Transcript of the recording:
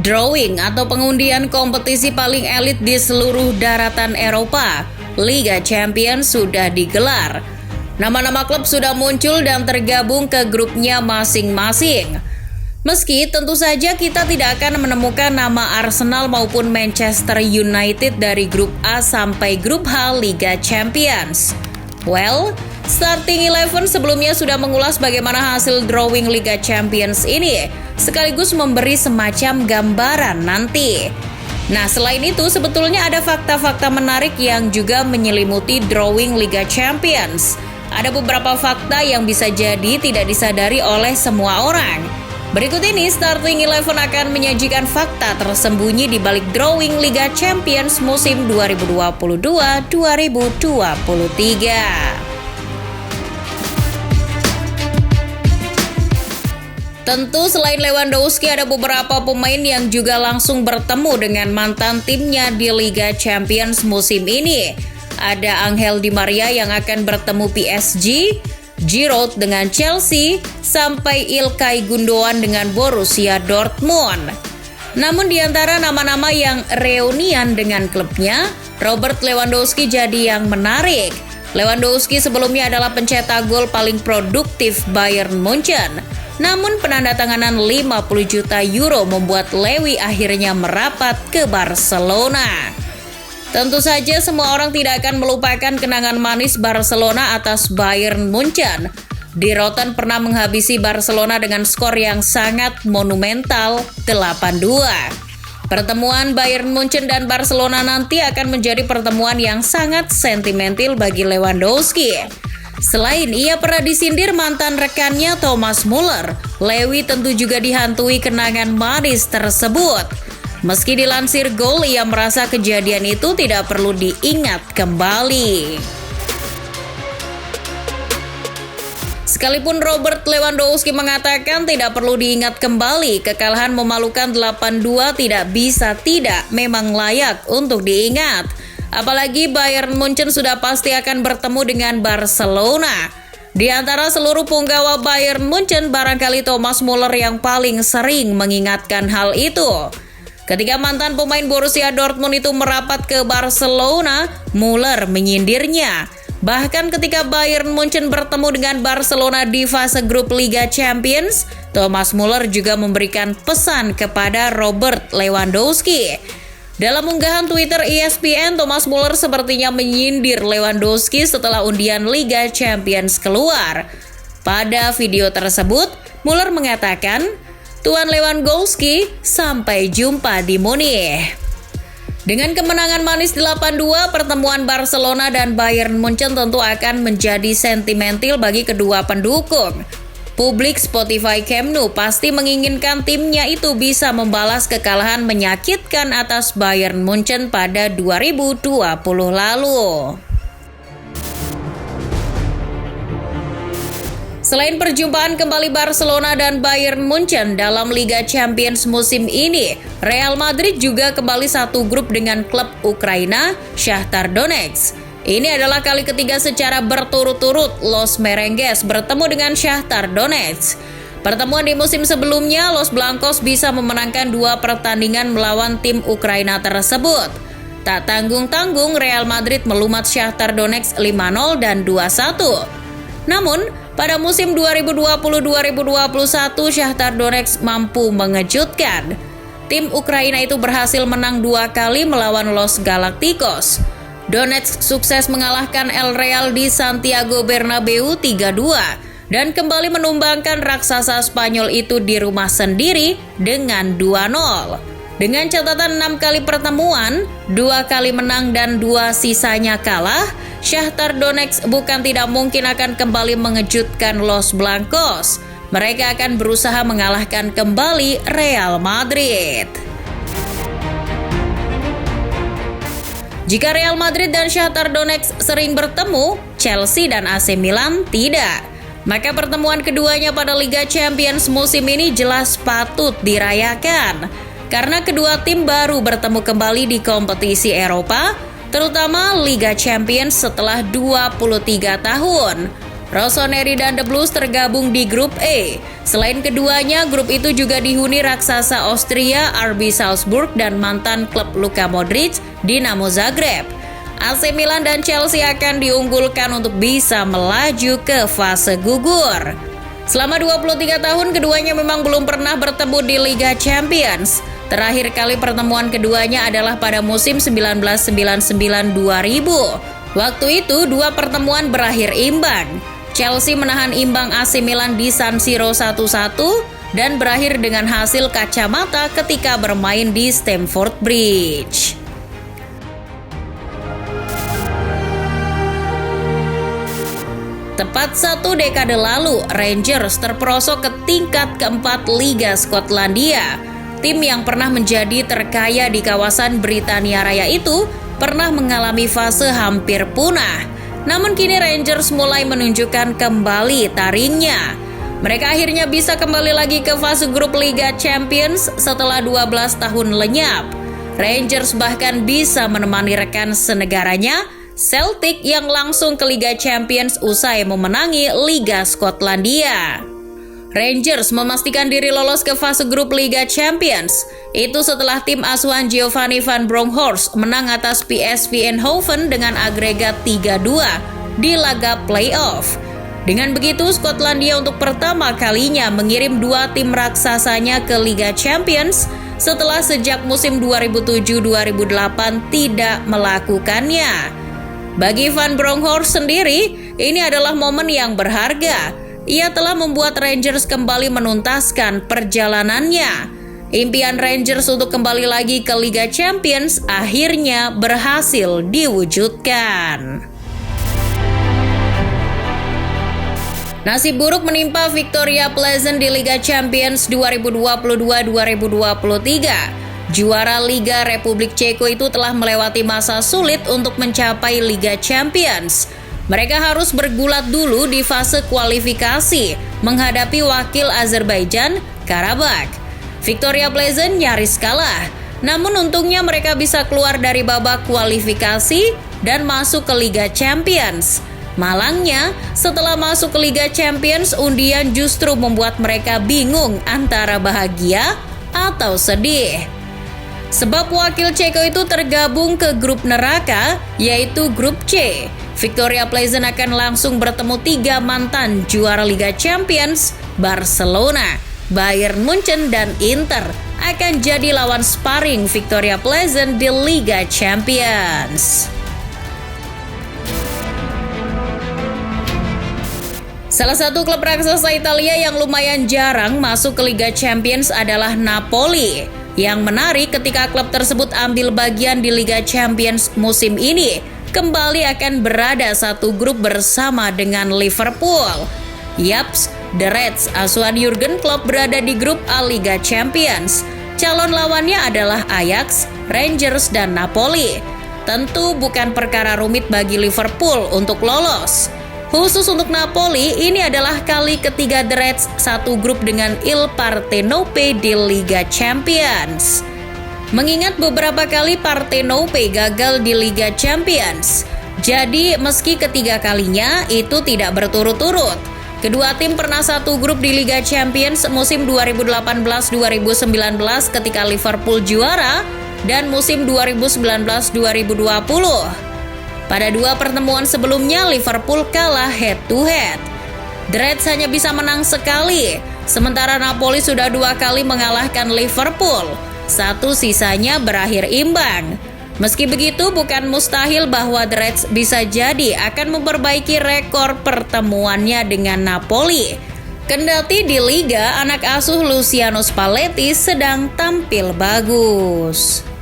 Drawing atau pengundian kompetisi paling elit di seluruh daratan Eropa, Liga Champions sudah digelar. Nama-nama klub sudah muncul dan tergabung ke grupnya masing-masing. Meski tentu saja kita tidak akan menemukan nama Arsenal maupun Manchester United dari grup A sampai grup H Liga Champions. Well, Starting 11 sebelumnya sudah mengulas bagaimana hasil drawing Liga Champions ini, sekaligus memberi semacam gambaran nanti. Nah, selain itu sebetulnya ada fakta-fakta menarik yang juga menyelimuti drawing Liga Champions. Ada beberapa fakta yang bisa jadi tidak disadari oleh semua orang. Berikut ini Starting 11 akan menyajikan fakta tersembunyi di balik drawing Liga Champions musim 2022-2023. Tentu selain Lewandowski ada beberapa pemain yang juga langsung bertemu dengan mantan timnya di Liga Champions musim ini. Ada Angel Di Maria yang akan bertemu PSG, Giroud dengan Chelsea, sampai Ilkay Gundogan dengan Borussia Dortmund. Namun di antara nama-nama yang reunian dengan klubnya, Robert Lewandowski jadi yang menarik. Lewandowski sebelumnya adalah pencetak gol paling produktif Bayern Munchen. Namun penandatanganan 50 juta euro membuat Lewy akhirnya merapat ke Barcelona. Tentu saja semua orang tidak akan melupakan kenangan manis Barcelona atas Bayern Munchen. Die Roten pernah menghabisi Barcelona dengan skor yang sangat monumental 8-2. Pertemuan Bayern Munchen dan Barcelona nanti akan menjadi pertemuan yang sangat sentimental bagi Lewandowski. Selain ia pernah disindir mantan rekannya Thomas Muller, Lewy tentu juga dihantui kenangan manis tersebut. Meski dilansir Goal, ia merasa kejadian itu tidak perlu diingat kembali. Sekalipun Robert Lewandowski mengatakan tidak perlu diingat kembali, kekalahan memalukan 8-2 tidak bisa tidak memang layak untuk diingat. Apalagi Bayern Munchen sudah pasti akan bertemu dengan Barcelona. Di antara seluruh punggawa Bayern Munchen, barangkali Thomas Muller yang paling sering mengingatkan hal itu. Ketika mantan pemain Borussia Dortmund itu merapat ke Barcelona, Muller menyindirnya. Bahkan ketika Bayern Munchen bertemu dengan Barcelona di fase grup Liga Champions, Thomas Muller juga memberikan pesan kepada Robert Lewandowski. Dalam unggahan Twitter ESPN, Thomas Muller sepertinya menyindir Lewandowski setelah undian Liga Champions keluar. Pada video tersebut, Muller mengatakan, "Tuan Lewandowski, sampai jumpa di Munich." Dengan kemenangan manis 8-2, pertemuan Barcelona dan Bayern Munchen tentu akan menjadi sentimental bagi kedua pendukung. Publik Spotify Camp Nou pasti menginginkan timnya itu bisa membalas kekalahan menyakitkan atas Bayern Munchen pada 2020 lalu. Selain perjumpaan kembali Barcelona dan Bayern Munchen dalam Liga Champions musim ini, Real Madrid juga kembali satu grup dengan klub Ukraina, Shakhtar Donetsk. Ini adalah kali ketiga secara berturut-turut Los Merengues bertemu dengan Shakhtar Donetsk. Pertemuan di musim sebelumnya, Los Blancos bisa memenangkan 2 pertandingan melawan tim Ukraina tersebut. Tak tanggung-tanggung, Real Madrid melumat Shakhtar Donetsk 5-0 dan 2-1. Namun, pada musim 2020-2021, Shakhtar Donetsk mampu mengejutkan. Tim Ukraina itu berhasil menang 2 kali melawan Los Galacticos. Donetsk sukses mengalahkan El Real di Santiago Bernabeu 3-2 dan kembali menumbangkan raksasa Spanyol itu di rumah sendiri dengan 2-0. Dengan catatan 6 kali pertemuan, 2 kali menang dan 2 sisanya kalah, Shakhtar Donetsk bukan tidak mungkin akan kembali mengejutkan Los Blancos. Mereka akan berusaha mengalahkan kembali Real Madrid. Jika Real Madrid dan Shakhtar Donetsk sering bertemu, Chelsea dan AC Milan tidak. Maka pertemuan keduanya pada Liga Champions musim ini jelas patut dirayakan. Karena kedua tim baru bertemu kembali di kompetisi Eropa, terutama Liga Champions setelah 23 tahun. Rossoneri dan The Blues tergabung di grup E. Selain keduanya, grup itu juga dihuni raksasa Austria RB Salzburg dan mantan klub Luka Modric Dinamo Zagreb. AC Milan dan Chelsea akan diunggulkan untuk bisa melaju ke fase gugur. Selama 23 tahun keduanya memang belum pernah bertemu di Liga Champions. Terakhir kali pertemuan keduanya adalah pada musim 1999-2000. Waktu itu dua pertemuan berakhir imbang. Chelsea menahan imbang AC Milan di San Siro 1-1 dan berakhir dengan hasil kacamata ketika bermain di Stamford Bridge. Tepat satu dekade lalu, Rangers terperosok ke tingkat keempat Liga Skotlandia. Tim yang pernah menjadi terkaya di kawasan Britania Raya itu pernah mengalami fase hampir punah. Namun kini Rangers mulai menunjukkan kembali taringnya. Mereka akhirnya bisa kembali lagi ke fase grup Liga Champions setelah 12 tahun lenyap. Rangers bahkan bisa menemani rekan senegaranya, Celtic, yang langsung ke Liga Champions usai memenangi Liga Skotlandia. Rangers memastikan diri lolos ke fase grup Liga Champions. Itu setelah tim asuhan Giovanni van Bronckhorst menang atas PSV Eindhoven dengan agregat 3-2 di laga playoff. Dengan begitu, Skotlandia untuk pertama kalinya mengirim dua tim raksasanya ke Liga Champions setelah sejak musim 2007-2008 tidak melakukannya. Bagi Van Bronckhorst sendiri, ini adalah momen yang berharga. Ia telah membuat Rangers kembali menuntaskan perjalanannya. Impian Rangers untuk kembali lagi ke Liga Champions akhirnya berhasil diwujudkan. Nasib buruk menimpa Victoria Pleasant di Liga Champions 2022-2023. Juara Liga Republik Ceko itu telah melewati masa sulit untuk mencapai Liga Champions. Mereka harus bergulat dulu di fase kualifikasi menghadapi wakil Azerbaijan, Karabakh. Victoria Pleasant nyaris kalah, namun untungnya mereka bisa keluar dari babak kualifikasi dan masuk ke Liga Champions. Malangnya, setelah masuk ke Liga Champions, undian justru membuat mereka bingung antara bahagia atau sedih. Sebab wakil Ceko itu tergabung ke grup neraka, yaitu grup C. Victoria Pleasant akan langsung bertemu tiga mantan juara Liga Champions, Barcelona, Bayern Munchen, dan Inter akan jadi lawan sparring Victoria Pleasant di Liga Champions. Salah satu klub raksasa Italia yang lumayan jarang masuk ke Liga Champions adalah Napoli. Yang menarik ketika klub tersebut ambil bagian di Liga Champions musim ini, kembali akan berada satu grup bersama dengan Liverpool. Yaps, The Reds asuhan Jurgen Klopp berada di grup A Liga Champions. Calon lawannya adalah Ajax, Rangers, dan Napoli. Tentu bukan perkara rumit bagi Liverpool untuk lolos. Khusus untuk Napoli, ini adalah kali ketiga The Reds satu grup dengan Il Partenope di Liga Champions. Mengingat beberapa kali Partenope gagal di Liga Champions, jadi meski ketiga kalinya itu tidak berturut-turut. Kedua tim pernah satu grup di Liga Champions musim 2018-2019 ketika Liverpool juara dan musim 2019-2020. Pada dua pertemuan sebelumnya, Liverpool kalah head-to-head. The Reds hanya bisa menang sekali, sementara Napoli sudah dua kali mengalahkan Liverpool. Satu sisanya berakhir imbang. Meski begitu, bukan mustahil bahwa The Reds bisa jadi akan memperbaiki rekor pertemuannya dengan Napoli. Kendati di Liga, anak asuh Luciano Spalletti sedang tampil bagus.